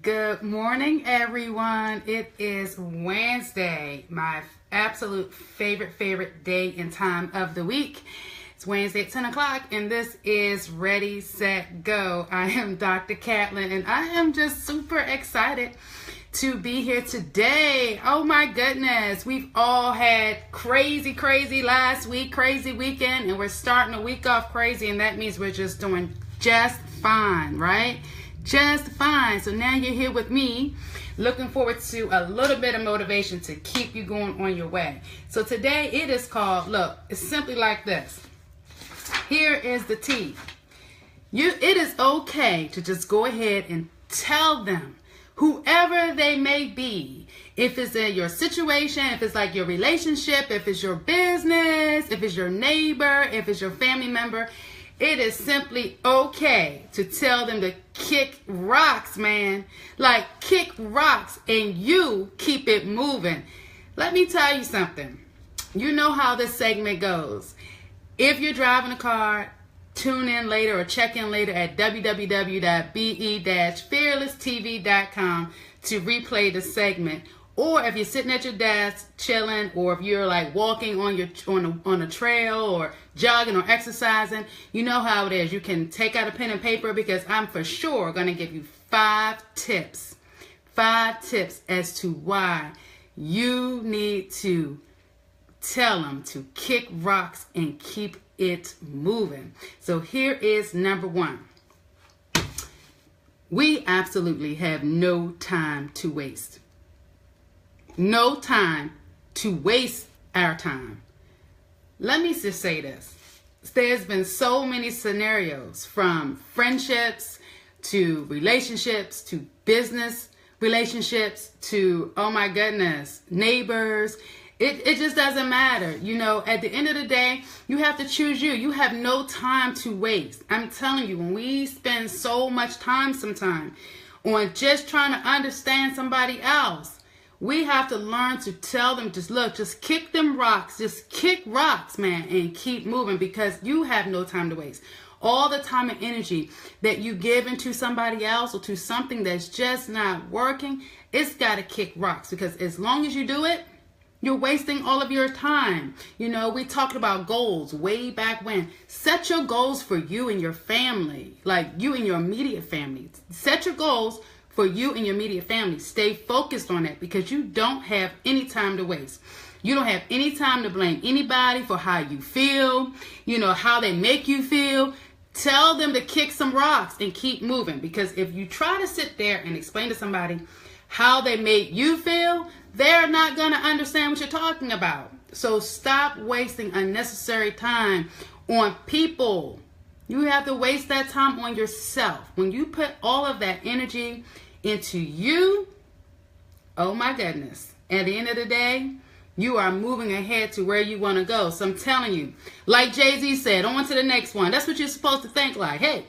Good morning, everyone. It is Wednesday, my absolute favorite day and time of the week. It's Wednesday at 10 o'clock, and this is Ready, Set, Go. I am Dr. Catlin, and I am just super excited to be here today. Oh my goodness, we've all had crazy last week, crazy weekend, and we're starting the week off crazy, and that means we're just doing just fine, right? Just fine. So now you're here with me, looking forward to a little bit of motivation to keep you going on your way. So today it is called, look, it's simply like this. Here is the T. It is okay to just go ahead and tell them, whoever they may be, if it's in your situation, if it's like your relationship, if it's your business, if it's your neighbor, if it's your family member, it is simply okay to tell them to kick rocks, man. Like, kick rocks, and you keep it moving. Let me tell you something. You know how this segment goes. If you're driving a car, tune in later or check in later at www.be-fearlesstv.com to replay the segment. Or if you're sitting at your desk chilling, or if you're like walking on a trail or jogging or exercising, you know how it is. You can take out a pen and paper, because I'm for sure going to give you 5 tips as to why you need to tell them to kick rocks and keep it moving. So here is number 1. We absolutely have no time to waste. No time to waste our time. Let me just say this. There's been so many scenarios, from friendships to relationships to business relationships to, oh my goodness, neighbors. It just doesn't matter. You know, at the end of the day, you have to choose you. You have no time to waste. I'm telling you, when we spend so much time sometimes on just trying to understand somebody else, we have to learn to tell them, just kick them rocks. Just kick rocks, man, and keep moving, because you have no time to waste. All the time and energy that you give into somebody else or to something that's just not working, it's got to kick rocks, because as long as you do it, you're wasting all of your time. You know, we talked about goals way back when. Set your goals for you and your family, like you and your immediate family. Set your goals for you and your immediate family. Stay focused on that, because you don't have any time to waste. You don't have any time to blame anybody for how you feel, you know, how they make you feel. Tell them to kick some rocks and keep moving, because if you try to sit there and explain to somebody how they made you feel, they're not going to understand what you're talking about. So stop wasting unnecessary time on people. You have to waste that time on yourself. When you put all of that energy into you, oh my goodness, at the end of the day, you are moving ahead to where you want to go. So I'm telling you, like Jay-Z said, on to the next one. That's what you're supposed to think like. Hey,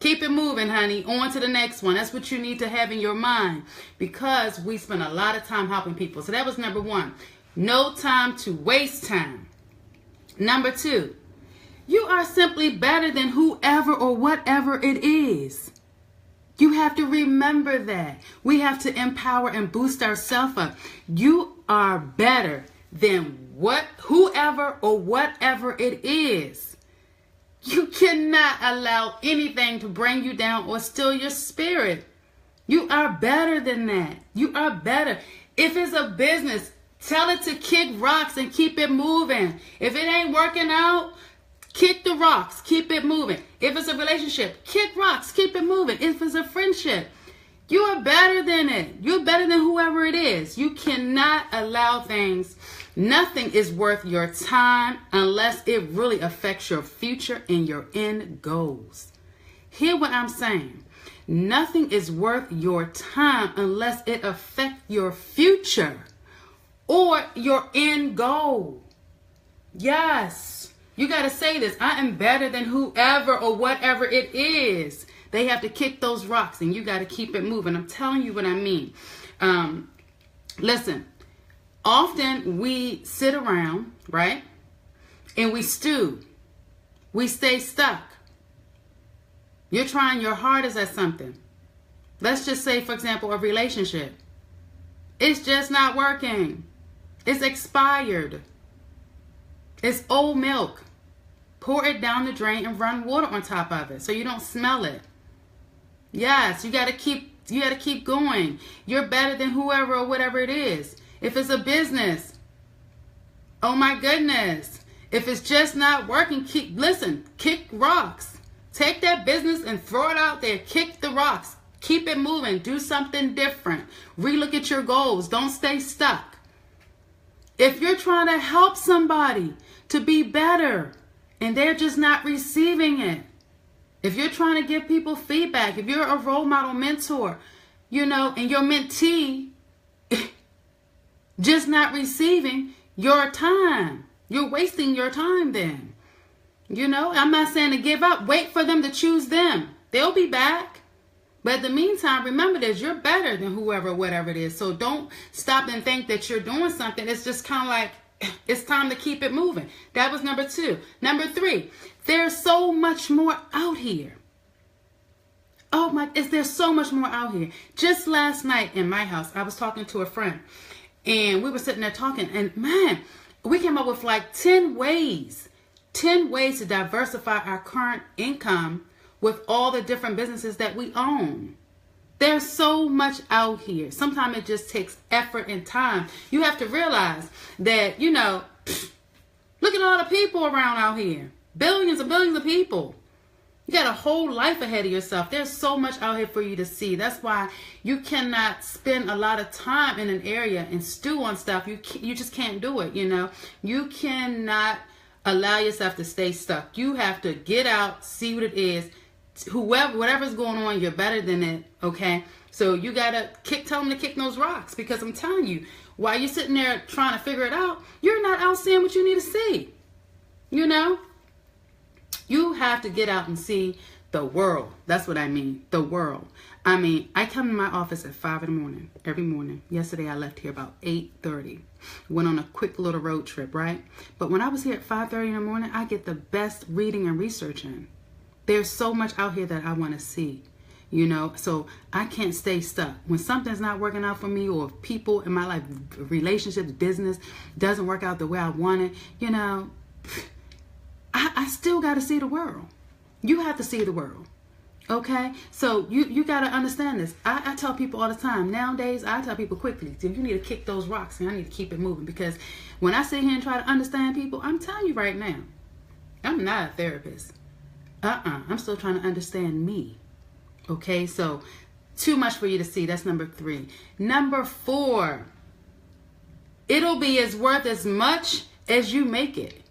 keep it moving, honey. On to the next one. That's what you need to have in your mind, because we spend a lot of time helping people. So that was number 1. No time to waste time. Number 2, you are simply better than whoever or whatever it is. You have to remember that. We have to empower and boost ourselves up. You are better than whoever or whatever it is. You cannot allow anything to bring you down or steal your spirit. You are better than that. You are better. If it's a business, tell it to kick rocks and keep it moving. If it ain't working out, kick the rocks, keep it moving. If it's a relationship, kick rocks, keep it moving. If it's a friendship, you are better than it. You're better than whoever it is. You cannot allow things. Nothing is worth your time unless it really affects your future and your end goals. Hear what I'm saying. Nothing is worth your time unless it affects your future or your end goal. Yes. You got to say this. I am better than whoever or whatever it is. They have to kick those rocks, and you got to keep it moving. I'm telling you what I mean. Listen, often we sit around, right? And we stew. We stay stuck. You're trying your hardest at something. Let's just say, for example, a relationship. It's just not working. It's expired. It's old milk. Pour it down the drain and run water on top of it so you don't smell it. Yes, you gotta keep going. You're better than whoever or whatever it is. If it's a business, oh my goodness. If it's just not working, kick rocks. Take that business and throw it out there. Kick the rocks. Keep it moving. Do something different. Relook at your goals. Don't stay stuck. If you're trying to help somebody to be better and they're just not receiving it, if you're trying to give people feedback, if you're a role model mentor, and your mentee just not receiving your time, you're wasting your time then. I'm not saying to give up. Wait for them to choose them. They'll be back. But in the meantime, remember this, you're better than whoever, whatever it is. So don't stop and think that you're doing something. It's just kind of like, it's time to keep it moving. That was number 2. Number 3, there's so much more out here. There's so much more out here. Just last night in my house, I was talking to a friend and we were sitting there talking, and man, we came up with like 10 ways to diversify our current income with all the different businesses that we own. There's so much out here. Sometimes it just takes effort and time. You have to realize that, look at all the people around out here. Billions and billions of people. You got a whole life ahead of yourself. There's so much out here for you to see. That's why you cannot spend a lot of time in an area and stew on stuff. You just can't do it, You cannot allow yourself to stay stuck. You have to get out, see what it is. Whatever's going on, you're better than it, okay? So you gotta tell them to kick those rocks, because I'm telling you, while you're sitting there trying to figure it out, you're not out seeing what you need to see. You have to get out and see the world. That's what I mean, the world. I come to my office at 5 in the morning, every morning. Yesterday I left here about 8:30. Went on a quick little road trip, right? But when I was here at 5:30 in the morning, I get the best reading and research in. There's so much out here that I want to see, so I can't stay stuck. When something's not working out for me, or people in my life, relationships, business doesn't work out the way I want it, I still got to see the world. You have to see the world, okay? So you got to understand this. I tell people all the time. Nowadays, I tell people quickly, you need to kick those rocks, and I need to keep it moving, because when I sit here and try to understand people, I'm telling you right now, I'm not a therapist. I'm still trying to understand me. Okay, so too much for you to see. That's number 3. Number 4, it'll be worth as much as you make it.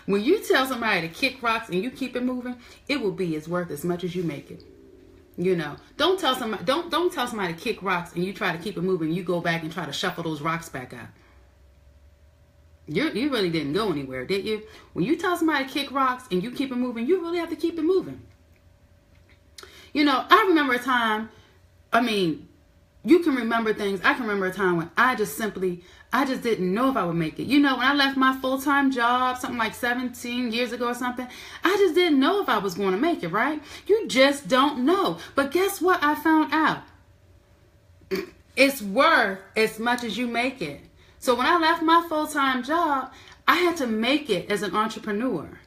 When you tell somebody to kick rocks and you keep it moving, it will be worth as much as you make it. Don't tell somebody to kick rocks and you try to keep it moving. You go back and try to shuffle those rocks back out. You really didn't go anywhere, did you? When you tell somebody to kick rocks and you keep it moving, you really have to keep it moving. I remember a time, you can remember things. I can remember a time when I just didn't know if I would make it. When I left my full-time job, something like 17 years ago or something, I just didn't know if I was going to make it, right? You just don't know. But guess what I found out? It's worth as much as you make it. So when I left my full-time job, I had to make it as an entrepreneur.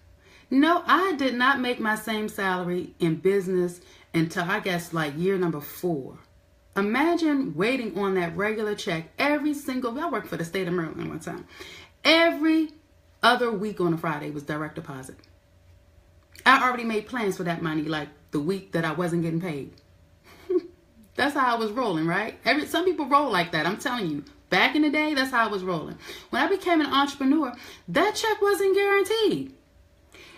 No, I did not make my same salary in business until I guess like year number 4. Imagine waiting on that regular check I worked for the state of Maryland one time. Every other week on a Friday was direct deposit. I already made plans for that money like the week that I wasn't getting paid. That's how I was rolling, right? Some people roll like that, I'm telling you. Back in the day, that's how I was rolling. When I became an entrepreneur, that check wasn't guaranteed.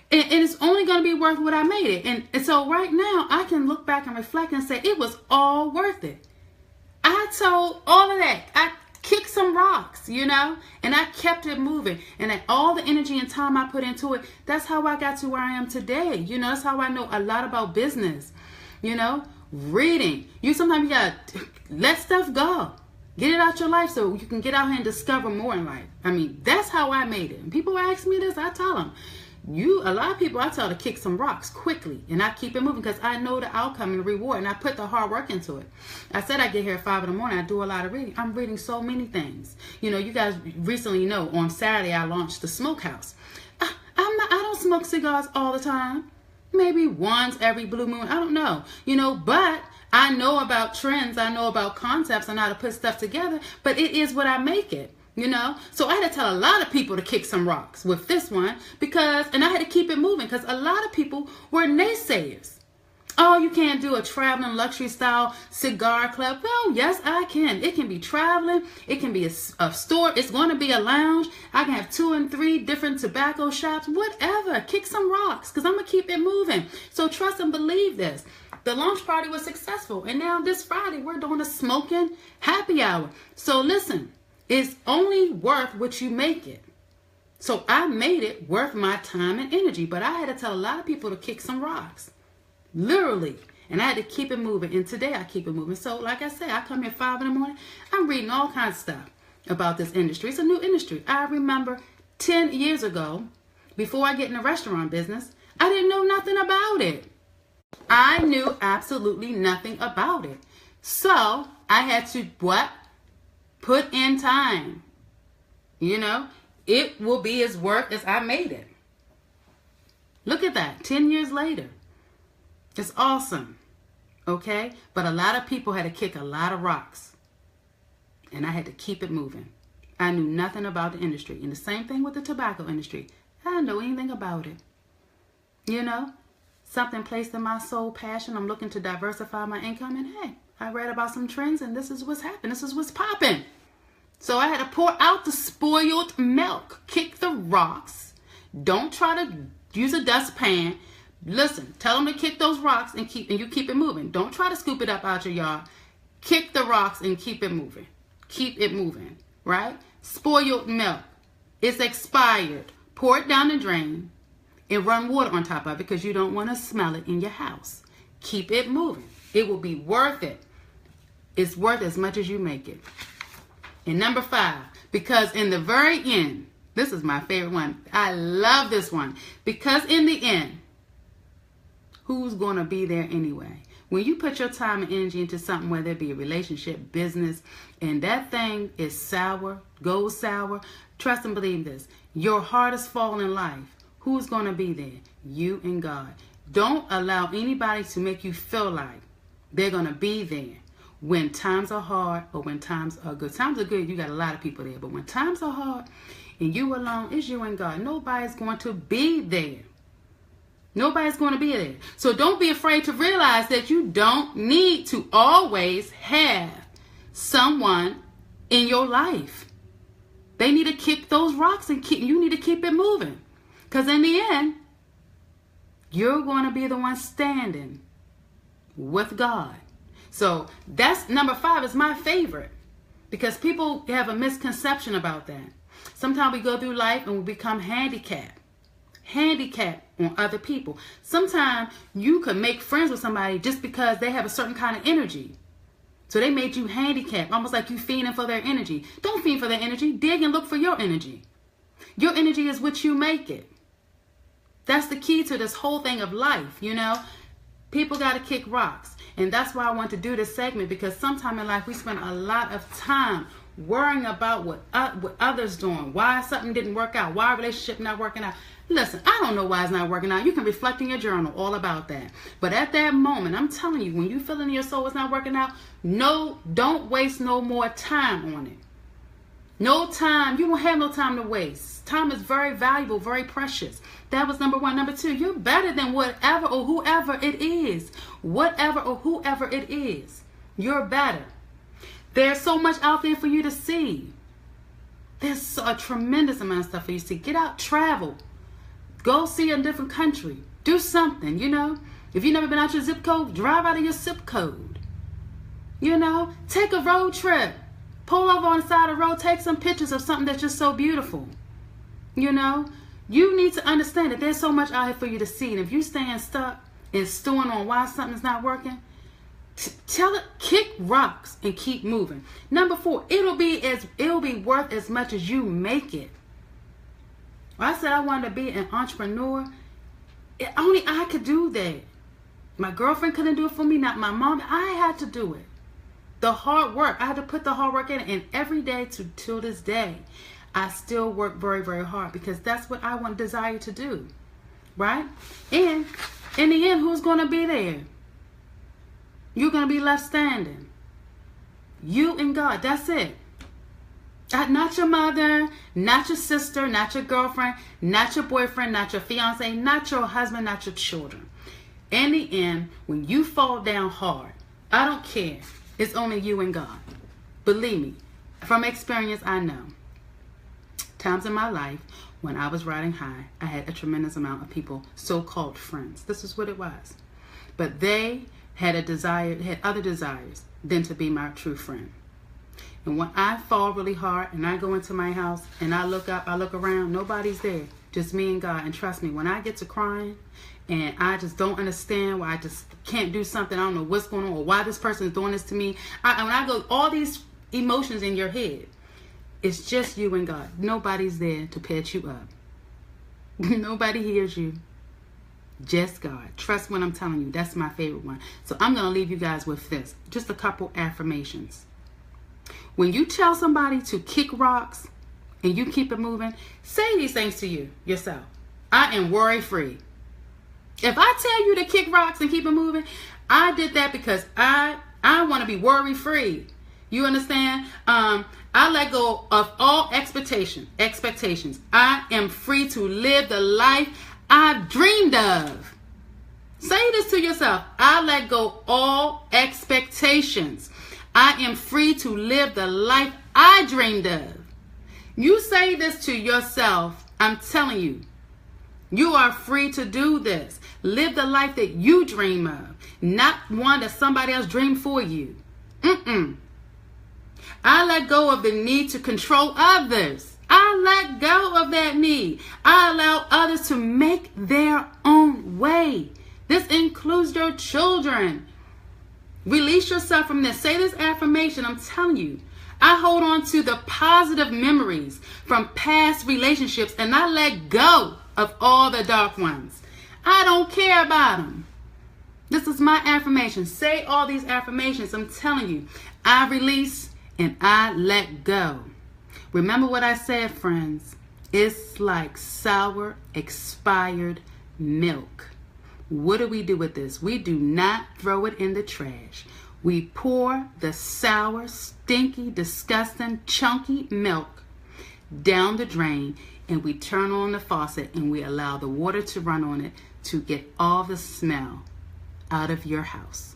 And it's only going to be worth what I made it. And so right now, I can look back and reflect and say, it was all worth it. I told all of that. I kicked some rocks, and I kept it moving. And all the energy and time I put into it, that's how I got to where I am today. That's how I know a lot about business, reading. Sometimes you got to let stuff go. Get it out your life so you can get out here and discover more in life. That's how I made it. And people ask me this, I tell them, A lot of people I tell to kick some rocks quickly, and I keep it moving because I know the outcome and the reward, and I put the hard work into it. I said I get here at 5 in the morning. I do a lot of reading. I'm reading so many things. You know, you guys recently know on Saturday I launched the Smokehouse. I don't smoke cigars all the time. Maybe once every blue moon. I don't know. You know, but I know about trends. I know about concepts. I know how to put stuff together. But it is what I make it. You know, so I had to tell a lot of people to kick some rocks with this one and I had to keep it moving because a lot of people were naysayers. Oh, you can't do a traveling luxury style cigar club. Well, yes, I can. It can be traveling. It can be a store. It's going to be a lounge. I can have 2 and 3 different tobacco shops, whatever. Kick some rocks because I'm going to keep it moving. So trust and believe this. The launch party was successful. And now this Friday, we're doing a smoking happy hour. So listen. It's only worth what you make it. So I made it worth my time and energy. But I had to tell a lot of people to kick some rocks. Literally. And I had to keep it moving. And today I keep it moving. So like I said, I come here at 5 in the morning. I'm reading all kinds of stuff about this industry. It's a new industry. I remember 10 years ago, before I get in the restaurant business, I didn't know nothing about it. I knew absolutely nothing about it. So I had to what? Put in time. You know, it will be as worth as I made it. Look at that, 10 years later. It's awesome. Okay? But a lot of people had to kick a lot of rocks. And I had to keep it moving. I knew nothing about the industry. And the same thing with the tobacco industry. I didn't know anything about it. You know, something placed in my soul passion. I'm looking to diversify my income. And hey, I read about some trends and this is what's happening. This is what's popping. So I had to pour out the spoiled milk. Kick the rocks. Don't try to use a dustpan. Listen, tell them to kick those rocks and you keep it moving. Don't try to scoop it up out your yard. Kick the rocks and keep it moving. Keep it moving, right? Spoiled milk. It's expired. Pour it down the drain and run water on top of it because you don't want to smell it in your house. Keep it moving. It will be worth it. It's worth as much as you make it. And number 5, because in the very end, this is my favorite one. I love this one. Because in the end, who's going to be there anyway? When you put your time and energy into something, whether it be a relationship, business, and that thing is sour, goes sour, trust and believe this. Your hardest fall in life, who's going to be there? You and God. Don't allow anybody to make you feel like they're going to be there when times are hard or when times are good. Times are good, you got a lot of people there. But when times are hard and you alone, it's you and God. Nobody's going to be there. Nobody's going to be there. So don't be afraid to realize that you don't need to always have someone in your life. They need to kick those rocks and you need to keep it moving. Because in the end, you're going to be the one standing with God. So that's number 5 is my favorite because people have a misconception about that. Sometimes we go through life and we become handicapped on other people. Sometimes you could make friends with somebody just because they have a certain kind of energy. So they made you handicapped, almost like you fiending for their energy. Don't fiend for their energy. Dig and look for your energy. Your energy is what you make it. That's the key to this whole thing of life, you know. People got to kick rocks. And that's why I want to do this segment, because sometime in life we spend a lot of time worrying about what others doing, why something didn't work out, why a relationship not working out. Listen, I don't know why it's not working out. You can reflect in your journal all about that. But at that moment, I'm telling you, when you feel in your soul it's not working out, no, don't waste no more time on it. No time. You don't have no time to waste. Time is very valuable, very precious. That was number 1. Number 2, you're better than whatever or whoever it is. Whatever or whoever it is. You're better. There's so much out there for you to see. There's a tremendous amount of stuff for you to see. Get out, travel. Go see a different country. Do something, you know. If you've never been out your zip code, drive out of your zip code. You know, take a road trip. Pull over on the side of the road, take some pictures of something that's just so beautiful. You know, you need to understand that there's so much out here for you to see. And if you're staying stuck and stewing on why something's not working, tell it, kick rocks and keep moving. Number 4, it'll be worth as much as you make it. When I said I wanted to be an entrepreneur, only I could do that. My girlfriend couldn't do it for me, not my mom. I had to do it. The hard work, I had to put the hard work in. And every day till this day, I still work very, very hard because that's what I desire to do. Right? And in the end, who's going to be there? You're going to be left standing. You and God. That's it. Not your mother, not your sister, not your girlfriend, not your boyfriend, not your fiance, not your husband, not your children. In the end, when you fall down hard, I don't care. It's only you and God. Believe me, from experience, I know. Times in my life when I was riding high, I had a tremendous amount of people, so-called friends. This is what it was. But they had other desires than to be my true friend. And when I fall really hard and I go into my house and I look up, I look around, nobody's there. Just me and God. And trust me, when I get to crying and I just don't understand why I just can't do something, I don't know what's going on or why this person is doing this to me. When I go, all these emotions in your head, it's just you and God. Nobody's there to patch you up. Nobody hears you. Just God. Trust what I'm telling you. That's my favorite one. So I'm going to leave you guys with this. Just a couple affirmations. When you tell somebody to kick rocks and you keep it moving, say these things to yourself. I am worry free. If I tell you to kick rocks and keep it moving, I did that because I want to be worry free. You understand? I let go of all expectations. I am free to live the life I've dreamed of. Say this to yourself. I let go all expectations. I am free to live the life I dreamed of. You say this to yourself, I'm telling you, you are free to do this. Live the life that you dream of, not one that somebody else dreamed for you. I let go of the need to control others. I let go of that need. I allow others to make their own way. This includes your children. Release yourself from this. Say this affirmation. I'm telling you. I hold on to the positive memories from past relationships and I let go of all the dark ones. I don't care about them. This is my affirmation. Say all these affirmations. I'm telling you. I release and I let go. Remember what I said, friends. It's like sour, expired milk. What do we do with this? We do not throw it in the trash. We pour the sour, stinky, disgusting, chunky milk down the drain and we turn on the faucet and we allow the water to run on it to get all the smell out of your house.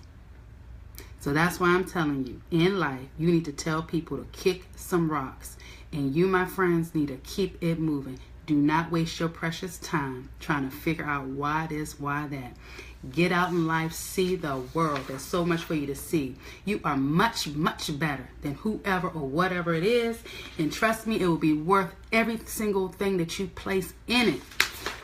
So that's why I'm telling you, in life, you need to tell people to kick some rocks. And you, my friends, need to keep it moving. Do not waste your precious time trying to figure out why this, why that. Get out in life, see the world. There's so much for you to see. You are much, much better than whoever or whatever it is. And trust me, it will be worth every single thing that you place in it.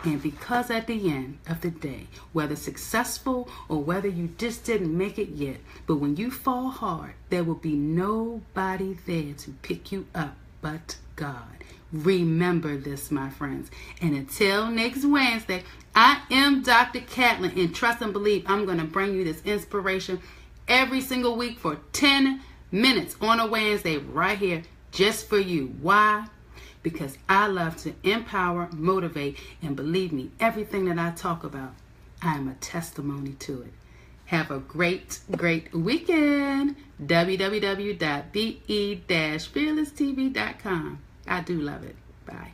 And because at the end of the day, whether successful or whether you just didn't make it yet, but when you fall hard, there will be nobody there to pick you up but God. Remember this, my friends. And until next Wednesday, I am Dr. Catlin, and trust and believe I'm going to bring you this inspiration every single week for 10 minutes on a Wednesday right here just for you. Why? Because I love to empower, motivate, and believe me, everything that I talk about, I am a testimony to it. Have a great, great weekend. www.be-fearlesstv.com. I do love it. Bye.